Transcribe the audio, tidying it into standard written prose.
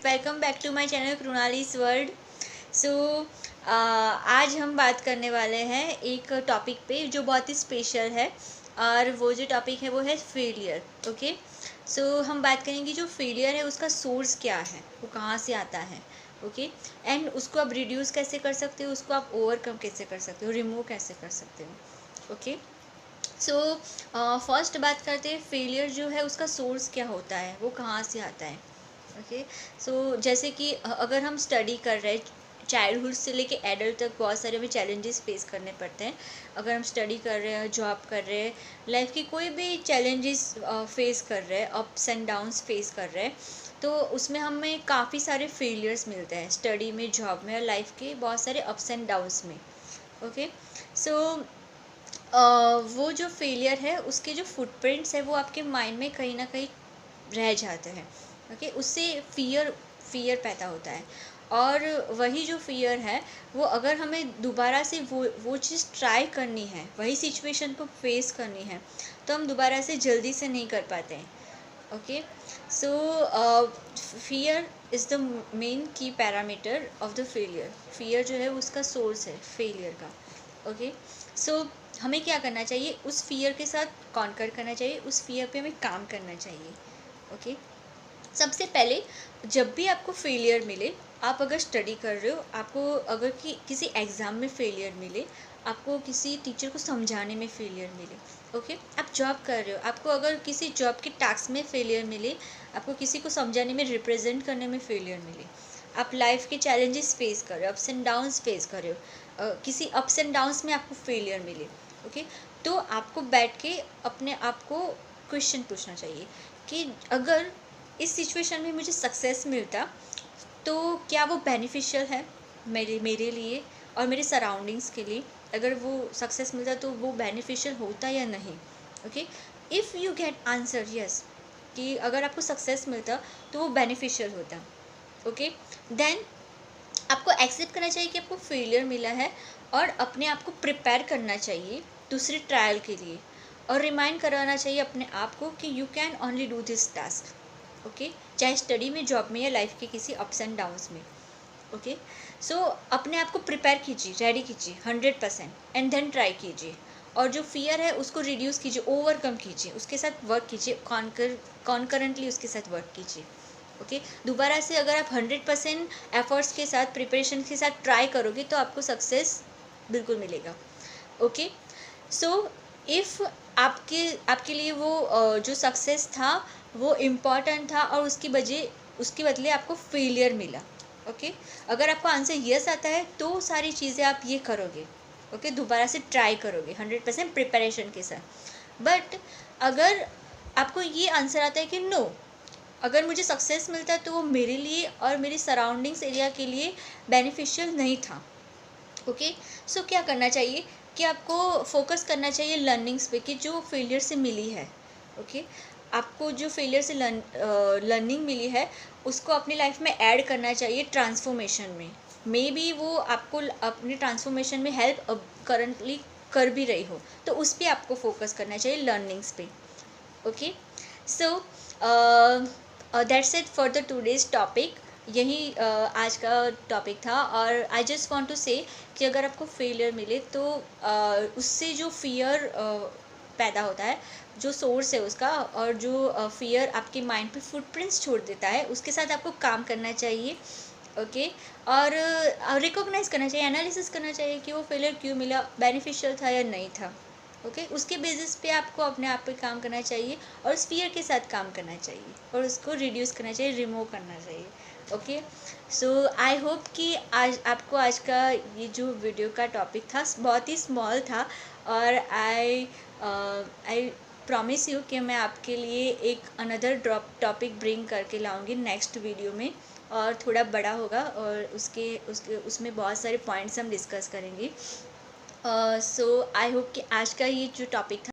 Welcome back to my channel Krunali's world. So आज हम बात करने वाले हैं एक टॉपिक पे जो बहुत ही स्पेशल है, और वो जो टॉपिक है वो है फेलियर। ओके, सो हम बात करेंगे जो फेलियर है उसका सोर्स क्या है, वो कहाँ से आता है। ओके, एंड उसको आप रिड्यूस कैसे कर सकते हो, उसको आप ओवरकम कैसे कर सकते हो, रिमूव कैसे कर सकते हो। ओके, सो फर्स्ट बात करते हैं फेलियर जो है उसका सोर्स क्या होता है, वो कहाँ से आता है। ओके, सो जैसे कि अगर हम स्टडी कर रहे हैं, चाइल्डहुड से लेके एडल्ट तक बहुत सारे हमें चैलेंजेस फेस करने पड़ते हैं। अगर हम स्टडी कर रहे हैं, जॉब कर रहे हैं, लाइफ की कोई भी चैलेंजेस फेस कर रहे हैं, अप्स एंड डाउन्स फेस कर रहे हैं, तो उसमें हमें काफ़ी सारे फेलियर्स मिलते हैं स्टडी में, जॉब में, और लाइफ के बहुत सारे अप्स एंड डाउन्स में। ओके, सो वो जो फेलियर है उसके जो फुटप्रिंट्स है वो आपके माइंड में कहीं ना कहीं रह जाते हैं। ओके, उससे फियर पैदा होता है, और वही जो फियर है वो अगर हमें दोबारा से वो चीज़ ट्राई करनी है, वही सिचुएशन को फेस करनी है, तो हम दोबारा से जल्दी से नहीं कर पाते हैं। Okay, so fear is the main key parameter of the failure. Fear जो है उसका सोर्स है फेलियर का। ओके, सो हमें क्या करना चाहिए, उस फियर के साथ कॉन्कर करना चाहिए, उस फियर पे हमें काम करना चाहिए। ओके, सबसे पहले जब भी आपको फेलियर मिले, आप अगर स्टडी कर रहे हो, आपको अगर किसी एग्ज़ाम में फेलियर मिले, आपको किसी टीचर को समझाने में फेलियर मिले, ओके, आप जॉब कर रहे हो, आपको अगर किसी जॉब के टास्क में फेलियर मिले, आपको किसी को समझाने में, रिप्रेजेंट करने में फेलियर मिले, आप लाइफ के चैलेंजेस फेस कर रहे हो, अप्स एंड डाउन्स फेस कर रहे हो, किसी अप्स एंड डाउन्स में आपको फेलियर मिले, ओके, तो आपको बैठ के अपने आप को क्वेश्चन पूछना चाहिए कि अगर इस सिचुएशन में मुझे सक्सेस मिलता तो क्या वो बेनिफिशियल है मेरे मेरे लिए और मेरे सराउंडिंग्स के लिए। अगर वो सक्सेस मिलता तो वो बेनिफिशियल होता या नहीं। Okay, if you get answer yes, कि अगर आपको सक्सेस मिलता तो वो बेनिफिशियल होता, ओके, देन आपको एक्सेप्ट करना चाहिए कि आपको फेलियर मिला है, और अपने आप को प्रिपेयर करना चाहिए दूसरे ट्रायल के लिए, और रिमाइंड कराना चाहिए अपने आप को कि you can only do this task. Okay, चाहे स्टडी में, जॉब में, या लाइफ के किसी अप्स एंड डाउन्स में। ओके, सो अपने आप को प्रिपेयर कीजिए, रेडी कीजिए 100%, एंड देन ट्राई कीजिए, और जो फियर है उसको रिड्यूस कीजिए, ओवरकम कीजिए, उसके साथ वर्क कीजिए, कॉन्करेंटली उसके साथ वर्क कीजिए। ओके, दोबारा से अगर आप 100% एफर्ट्स के साथ, प्रिपरेशन के साथ ट्राई करोगे तो आपको सक्सेस बिल्कुल मिलेगा। ओके, सो इफ़ आपके आपके लिए वो जो सक्सेस था वो इम्पॉर्टेंट था, और उसके बदले आपको फेलियर मिला। ओके, अगर आपको आंसर यस आता है तो सारी चीज़ें आप ये करोगे। ओके, दोबारा से ट्राई करोगे 100% प्रिपरेशन के साथ। बट अगर आपको ये आंसर आता है कि नो, अगर मुझे सक्सेस मिलता तो वो मेरे लिए और मेरी सराउंडिंग्स एरिया के लिए बेनिफिशियल नहीं था। ओके, सो क्या करना चाहिए कि आपको फोकस करना चाहिए लर्निंग्स पे, कि जो फेलियर से मिली है। ओके, आपको जो फेलियर से लर्निंग मिली है उसको अपनी लाइफ में ऐड करना चाहिए ट्रांसफॉर्मेशन में। मे बी वो आपको अपने ट्रांसफॉर्मेशन में हेल्प करंटली कर भी रही हो, तो उस पर आपको फोकस करना चाहिए, लर्निंग्स पे। Okay, so that's it for the today's topic. यही आज का टॉपिक था, और आई जस्ट वांट टू से कि अगर आपको फेलियर मिले तो उससे जो फियर पैदा होता है, जो सोर्स है उसका, और जो फियर आपके माइंड पे फुटप्रिंट्स छोड़ देता है, उसके साथ आपको काम करना चाहिए। ओके, और रिकॉग्नाइज करना चाहिए, एनालिसिस करना चाहिए कि वो फेलियर क्यों मिला, बेनिफिशियल था या नहीं था। ओके, उसके बेसिस पे आपको अपने आप पे काम करना चाहिए, और उस फियर के साथ काम करना चाहिए, और उसको रिड्यूस करना चाहिए, रिमूव करना चाहिए। ओके, सो आई होप कि आज आपको आज का ये जो वीडियो का टॉपिक था बहुत ही स्मॉल था, और आई प्रॉमिस यू कि मैं आपके लिए एक अनदर टॉपिक ब्रिंग करके लाऊंगी नेक्स्ट वीडियो में, और थोड़ा बड़ा होगा, और उसके उसके उसमें बहुत सारे पॉइंट्स हम डिस्कस करेंगे। सो आई होप कि आज का ये जो टॉपिक था